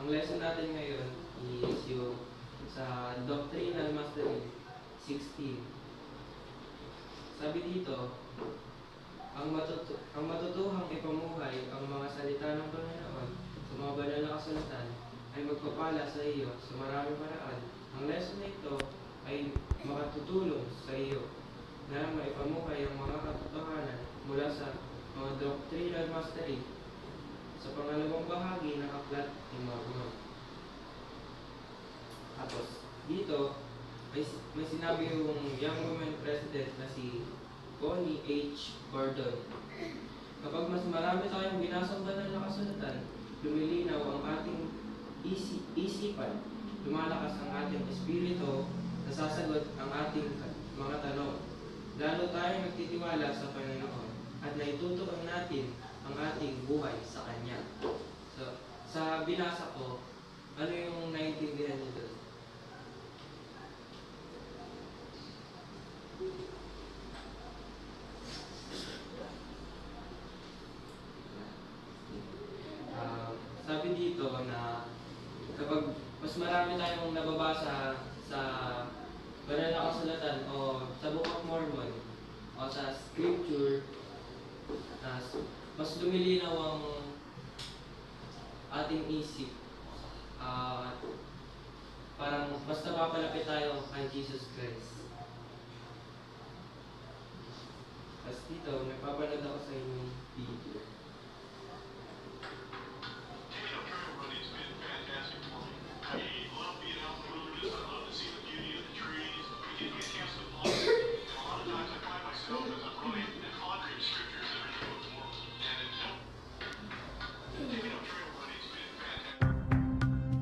Ang lesson natin ngayon is yung sa Doctrinal Mastery 16. Sabi dito, ang matutuhang ipamuhay ang mga salita ng Panginoon sa mga banal na kasulatan ay magpapala sa iyo sa maraming paraan. Ang lesson na ito ay makatutulong sa iyo na maipamuhay ang mga katotohanan mula sa mga Doctrinal Mastery sa pangalawang bahagi ng Aklat ni Mormon. Tapos, dito, may sinabi yung Young Women President na si Connie H. Gordon. Kapag mas marami tayong binasang banal na kasulatan, lumilinaw ang ating isipan, lumalakas ang ating espiritu, nasasagot ang ating mga tanong. Lalo tayong nagtitiwala sa Panginoon at naitutukan natin ang ating buhay sa Kanya. So, sa binasa ko, ano yung naiintindihan niyo doon? Sabi dito na kapag mas marami tayong nababasa sa banal na kasulatan o sa Book of Mormon o sa Scripture, mas lumilinaw ang ating isip. Parang mas napapalapit tayo kay Jesus Christ. Tapos dito, nagpapanood ako sa inyong video.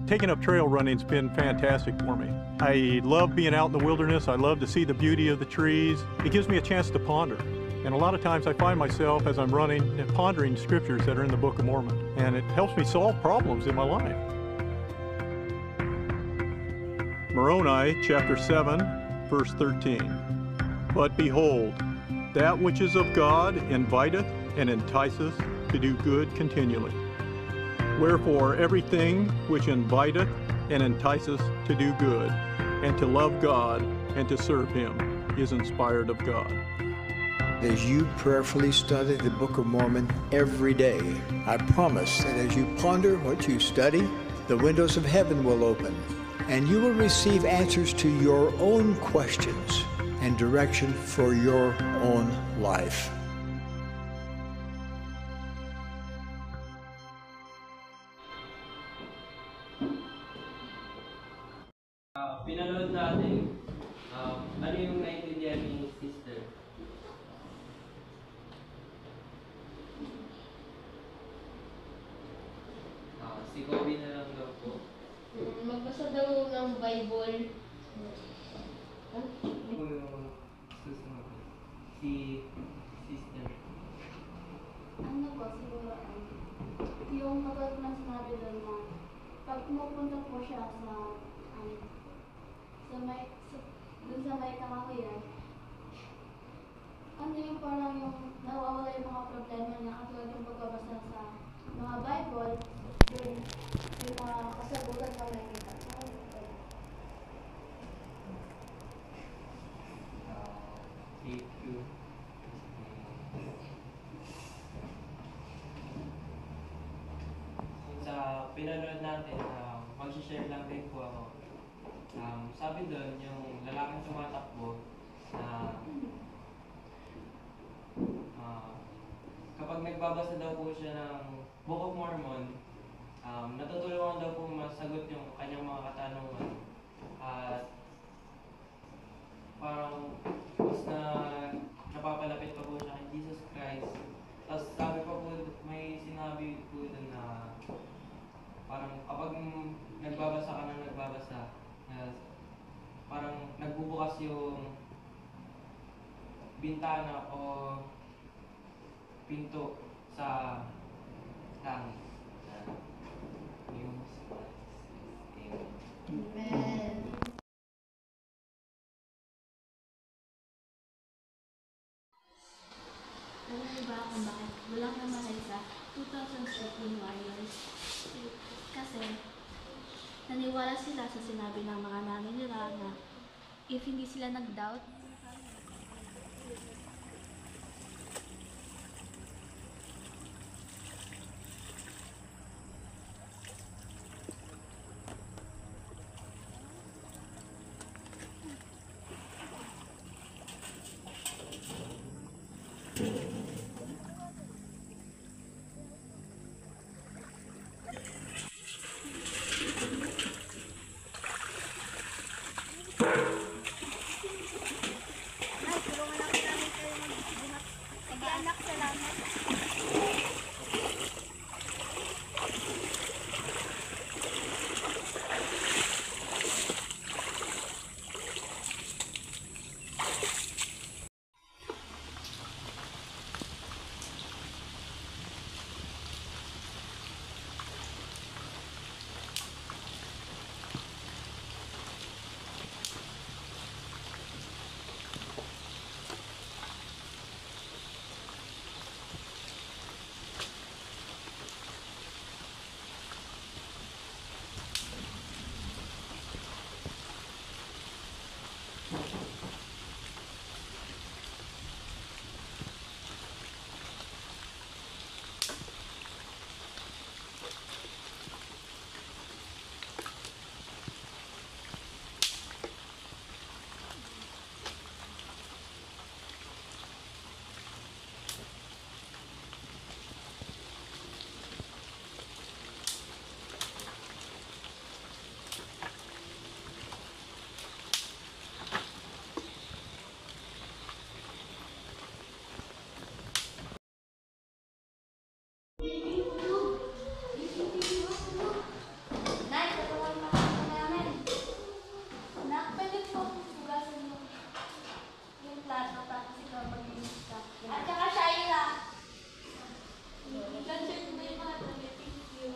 Taking up trail running's been fantastic for me. I love being out in the wilderness. I love to see the beauty of the trees. It gives me a chance to ponder. And a lot of times I find myself as I'm running pondering scriptures that are in the Book of Mormon. And it helps me solve problems in my life. Moroni chapter 7, verse 13. But behold, that which is of God inviteth and enticeth to do good continually. Wherefore everything which inviteth and enticeth to do good, and to love God, and to serve Him, is inspired of God. As you prayerfully study the Book of Mormon every day, I promise that as you ponder what you study, the windows of heaven will open, and you will receive answers to your own questions and direction for your own life. Pinanood natin, ano yung naiintindihan ni sister? Si Kobe na lang daw po. Magbasa daw ng Bible. Ano yung susunod? Si sister. Ano po, siguro, yung katulad ng sinabi doon na pag pumupunta po siya dun sa may kakahuyan, ano yung parang yung nawawala yung mga problema niya, katulad yung pagbabasa sa mga Bible, yung mga kasagutan na nakikita. Thank you. Sa pinanood natin, mag-share lang din po ako. Sabi doon, yung lalaking tumatakbo na kapag nagbabasa daw po siya ng Book of Mormon, natutulungan daw po masagot yung kanyang mga katanungan. At parang mas napapalapit pa po siya kay Jesus Christ. Tapos sabi pa po, may sinabi po doon na parang kapag nagbabasa ka ng nagbabasa, parang nagbubukas yung bintana o pinto sa langit. Amen. Alam niyo ba kung bakit walang namatay sa 2013 Warriors? Kasi naniwala sila sa sinabi ng mga nanay nila na if hindi sila nag-doubt, anak, salamat. Nay, tulungan mo ako namin. Anak, pwede po hugasan yung plato tapos ikaw mag-inis ka. At saka Shaila. Ganyan mo yung mga tabi. Thank you.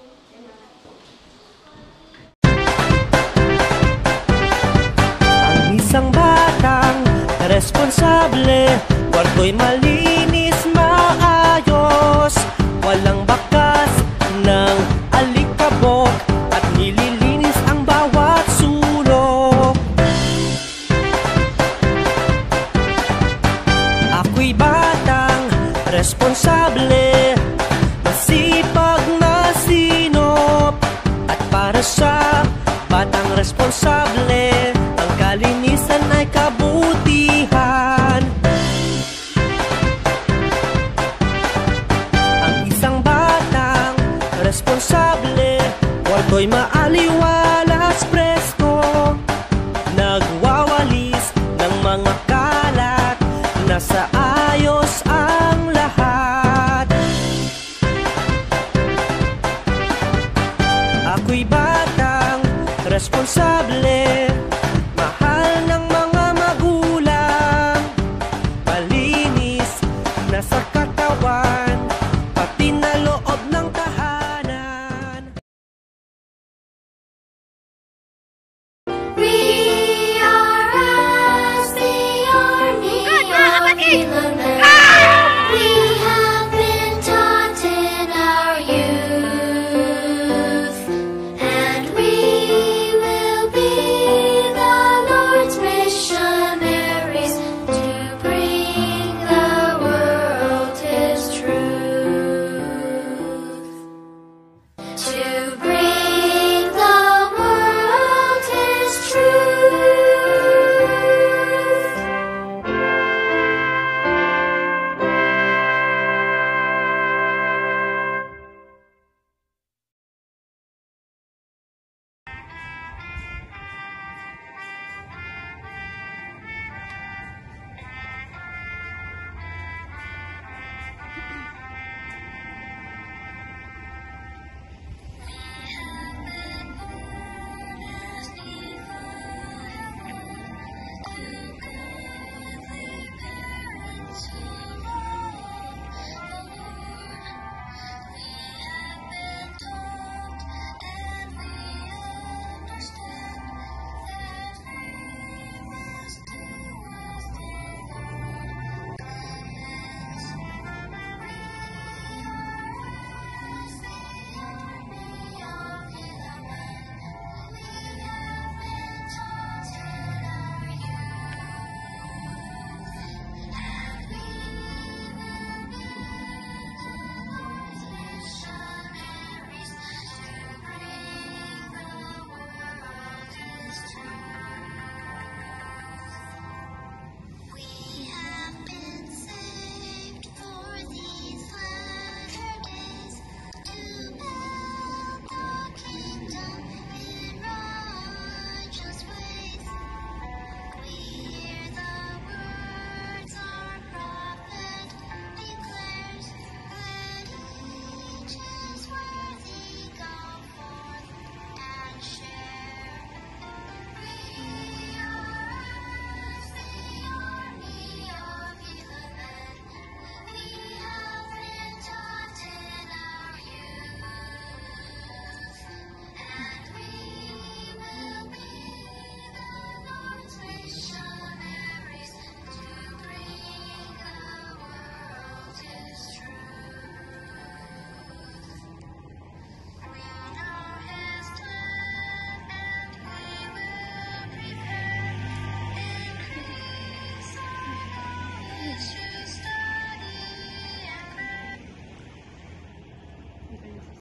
Ang isang batang responsable, kwarto'y malinis, maayos, walang bakas ng alikabok at nililinis ang bawat sulok. Ako'y batang responsable, masipag na sinop, at para sa batang responsable, ang kalinisan ay kabutihan. Ang isang batang responsable, kwarto'y maaliwalas, presko, nagwawalis ng mga kalat, nasa ayos ang lahat. Ako'y batang responsable,